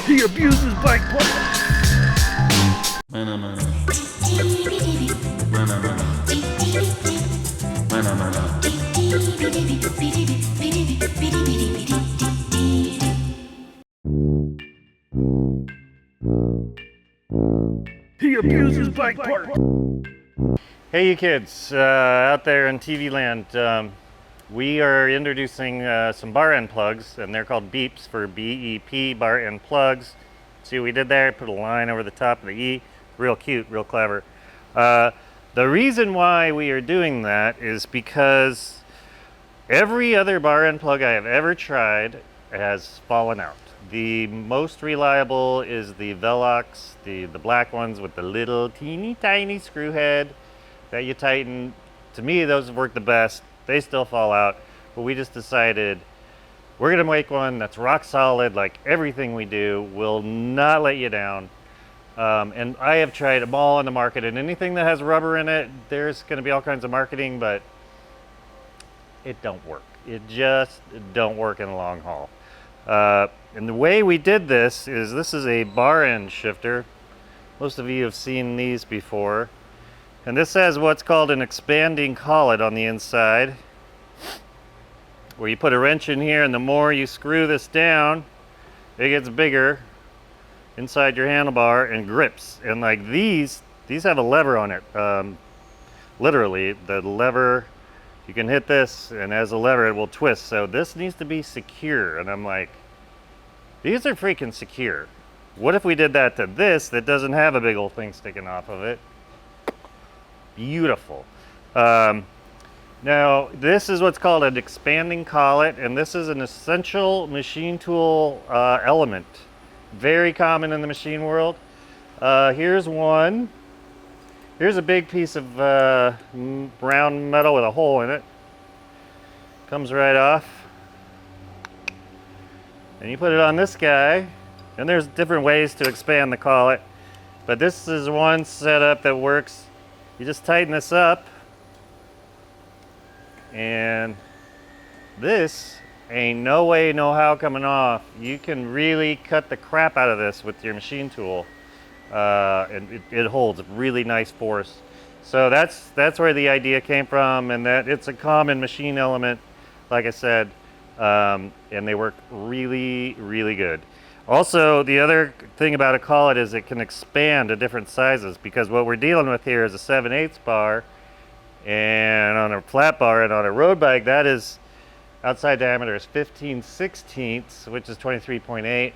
He abuses bike parts. He abuses bike parts. Hey you kids out there in TV land, we are introducing some bar end plugs, and they're called beeps for B-E-P, bar end plugs. See what we did there? Put a line over the top of the E. Real cute, real clever. The reason why we are doing that is because every other bar end plug I have ever tried has fallen out. The most reliable is the Velox, the black ones with the little teeny tiny screw head that you tighten. To me, those have worked the best. They still fall out, but we just decided we're gonna make one that's rock solid, like everything we do, will not let you down. And I have tried them all on the market, and anything that has rubber in it, there's gonna be all kinds of marketing, but it don't work. It just don't work in the long haul. And the way we did this is a bar end shifter. Most of you have seen these before. And this has what's called an expanding collet on the inside, where you put a wrench in here, and the more you screw this down, it gets bigger inside your handlebar and grips. And like these have a lever on it. Literally, the lever, you can hit this, and as a lever it will twist. So this needs to be secure. And I'm like, these are freaking secure. What if we did that to this that doesn't have a big old thing sticking off of it? Beautiful. Now this is what's called an expanding collet, and this is an essential machine tool element. Very common in the machine world. Here's one. Here's a big piece of brown metal with a hole in it. Comes right off. And you put it on this guy, and there's different ways to expand the collet, but this is one setup that works. You just tighten this up, and this ain't no way, no how coming off. You can really cut the crap out of this with your machine tool, and it holds really nice force. So that's where the idea came from, and that it's a common machine element, like I said, and they work really, really good. Also, the other thing about a collet is it can expand to different sizes, because what we're dealing with here is a 7/8 bar, and on a flat bar and on a road bike, that is outside diameter is 15/16, which is 23.8.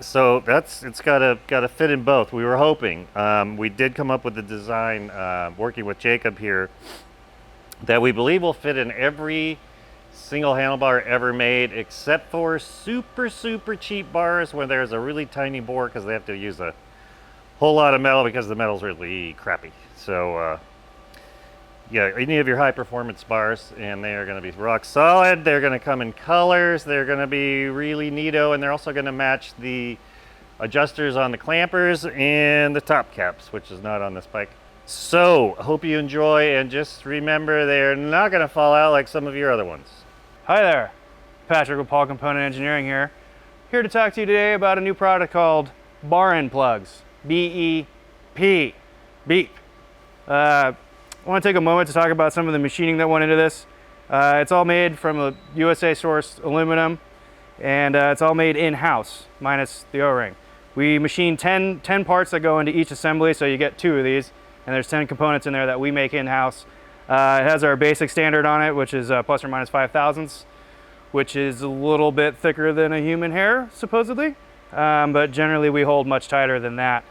So it's gotta fit in both. We were hoping. We did come up with a design, working with Jacob here, that we believe will fit in every single handlebar ever made, except for super cheap bars where there's a really tiny bore, because they have to use a whole lot of metal because the metal's really crappy. So yeah, any of your high performance bars, and they are going to be rock solid. They're going to come in colors. They're going to be really neato, and they're also going to match the adjusters on the clampers and the top caps, which is not on this bike. So I hope you enjoy, and just remember, they're not going to fall out like some of your other ones. Hi there, Patrick with Paul Component Engineering here to talk to you today about a new product called bar end plugs, B-E-P, beep. I want to take a moment to talk about some of the machining that went into this. It's all made from a USA sourced aluminum, and it's all made in-house, minus the O-ring. We machine 10 parts that go into each assembly, so you get 2 of these, and there's 10 components in there that we make in-house. It has our basic standard on it, which is plus or minus 5 thousandths, which is a little bit thicker than a human hair, supposedly, but generally we hold much tighter than that.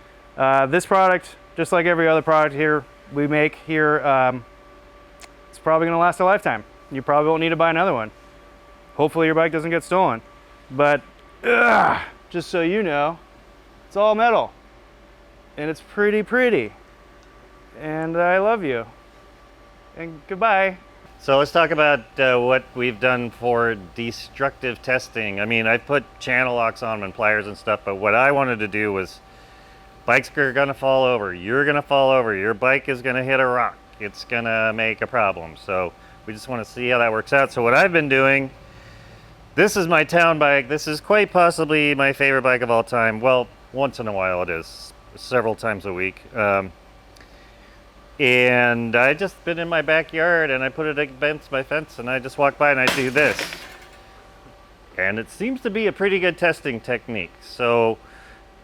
This product, just like every other product we make here, it's probably going to last a lifetime. You probably won't need to buy another one. Hopefully your bike doesn't get stolen. But just so you know, it's all metal, and it's pretty, and I love you. And goodbye. So let's talk about what we've done for destructive testing. I mean, I put channel locks on them and pliers and stuff, but what I wanted to do was, bikes are gonna fall over, you're gonna fall over, your bike is gonna hit a rock, it's gonna make a problem. So we just wanna see how that works out. So what I've been doing This is my town bike. This is quite possibly my favorite bike of all time. Well, once in a while it is, several times a week. And I just been in my backyard and I put it against my fence and I just walk by and I do this. And it seems to be a pretty good testing technique. So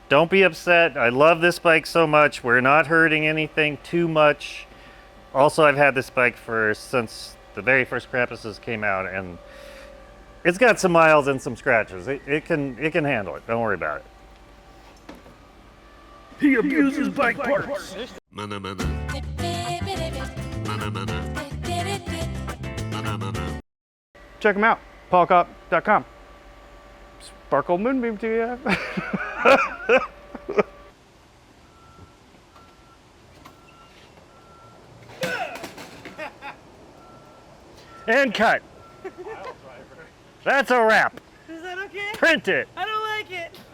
don't be upset. I love this bike so much. We're not hurting anything too much. Also, I've had this bike since the very first Krampuses came out, and it's got some miles and some scratches. It can handle it. Don't worry about it. He abuses bike parts. Mana mana. Mana mana. Mana mana. Check them out, paulcop.com. Sparkle Moonbeam to you. And cut. That's a wrap. Is that okay? Print it.